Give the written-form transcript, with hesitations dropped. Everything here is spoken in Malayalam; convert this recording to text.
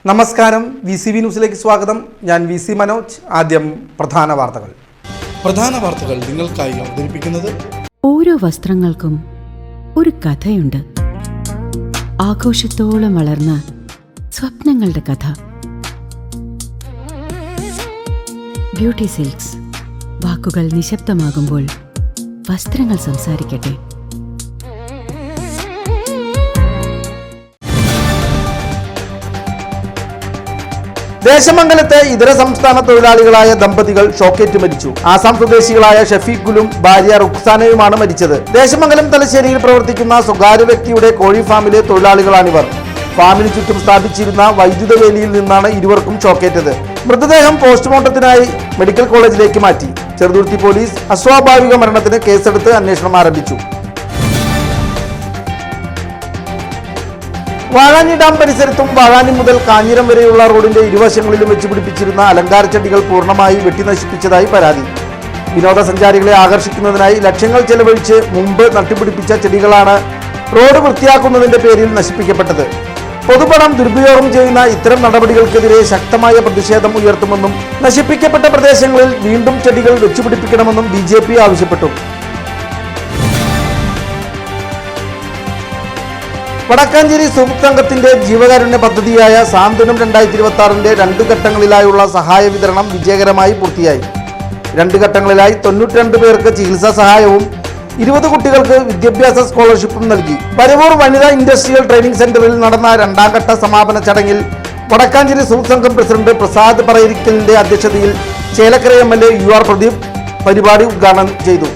നമസ്കാരം, VCV ന്യൂസിലേക്ക് സ്വാഗതം. ഞാൻ VC മനോജ്. ആദ്യം പ്രധാന വാർത്തകൾ നിങ്ങൾക്കായി അവതരിപ്പിക്കുന്നത്. ഓരോ വസ്ത്രങ്ങൾക്കും ഒരു കഥയുണ്ട്. ആഘോഷത്തോളം വളർന്ന സ്വപ്നങ്ങളുടെ കഥ. Beauty silks. വാക്കുകൾ നിശബ്ദമാകുമ്പോൾ വസ്ത്രങ്ങൾ സംസാരിക്കട്ടെ. ദേശമംഗലത്തെ ഇതര സംസ്ഥാന തൊഴിലാളികളായ ദമ്പതികൾ ഷോക്കേറ്റ് മരിച്ചു. ആസാം സ്വദേശികളായ ഷഫീഖുലും ഭാര്യ റുക്സാനയുമാണ് മരിച്ചത്. ദേശമംഗലം തലശ്ശേരിയിൽ പ്രവർത്തിക്കുന്ന സ്വകാര്യ വ്യക്തിയുടെ കോഴി ഫാമിലെ തൊഴിലാളികളാണിവർ. ഫാമിന് ചുറ്റും സ്ഥാപിച്ചിരുന്ന വൈദ്യുത വേലിയിൽ നിന്നാണ് ഇരുവർക്കും ഷോക്കേറ്റത്. മൃതദേഹം പോസ്റ്റ്മോർട്ടത്തിനായി മെഡിക്കൽ കോളേജിലേക്ക് മാറ്റി. ചെറുതുരുത്തി പോലീസ് അസ്വാഭാവിക മരണത്തിന് കേസെടുത്ത് അന്വേഷണം ആരംഭിച്ചു. വാഴാനി ഡാം പരിസരത്തും വാഴാനി മുതൽ കാഞ്ഞിരം വരെയുള്ള റോഡിന്റെ ഇരുവശങ്ങളിലും വെച്ച് പിടിപ്പിച്ചിരുന്ന അലങ്കാര ചെടികൾ പൂർണ്ണമായി വെട്ടിനശിപ്പിച്ചതായി പരാതി. വിനോദസഞ്ചാരികളെ ആകർഷിക്കുന്നതിനായി ലക്ഷങ്ങൾ ചെലവഴിച്ച് മുമ്പ് നട്ടുപിടിപ്പിച്ച ചെടികളാണ് റോഡ് വൃത്തിയാക്കുന്നതിന്റെ പേരിൽ നശിപ്പിക്കപ്പെട്ടത്. പൊതുപണം ദുരുപയോഗം ചെയ്യുന്ന ഇത്തരം നടപടികൾക്കെതിരെ ശക്തമായ പ്രതിഷേധം ഉയർത്തുമെന്നും നശിപ്പിക്കപ്പെട്ട പ്രദേശങ്ങളിൽ വീണ്ടും ചെടികൾ വെച്ചുപിടിപ്പിക്കണമെന്നും BJP ആവശ്യപ്പെട്ടു. വടക്കാഞ്ചേരി സൂപ് സംഘത്തിന്റെ ജീവകാരുണ്യ പദ്ധതിയായ സാന്ത്വനം 2026 2 ഘട്ടങ്ങളിലായുള്ള സഹായ വിതരണം വിജയകരമായി പൂർത്തിയായി. 2 ഘട്ടങ്ങളിലായി 92 പേർക്ക് ചികിത്സാ സഹായവും 20 കുട്ടികൾക്ക് വിദ്യാഭ്യാസ സ്കോളർഷിപ്പും നൽകി. പരവൂർ വനിതാ ഇൻഡസ്ട്രിയൽ ട്രെയിനിംഗ് സെന്ററിൽ നടന്ന 2ാം ഘട്ട സമാപന ചടങ്ങിൽ വടക്കാഞ്ചേരി സൂപ് സംഘം പ്രസിഡന്റ് പ്രസാദ് പറയിരിക്കലിന്റെ അധ്യക്ഷതയിൽ ചേലക്കര MLA UR പ്രദീപ് പരിപാടി ഉദ്ഘാടനം ചെയ്തു.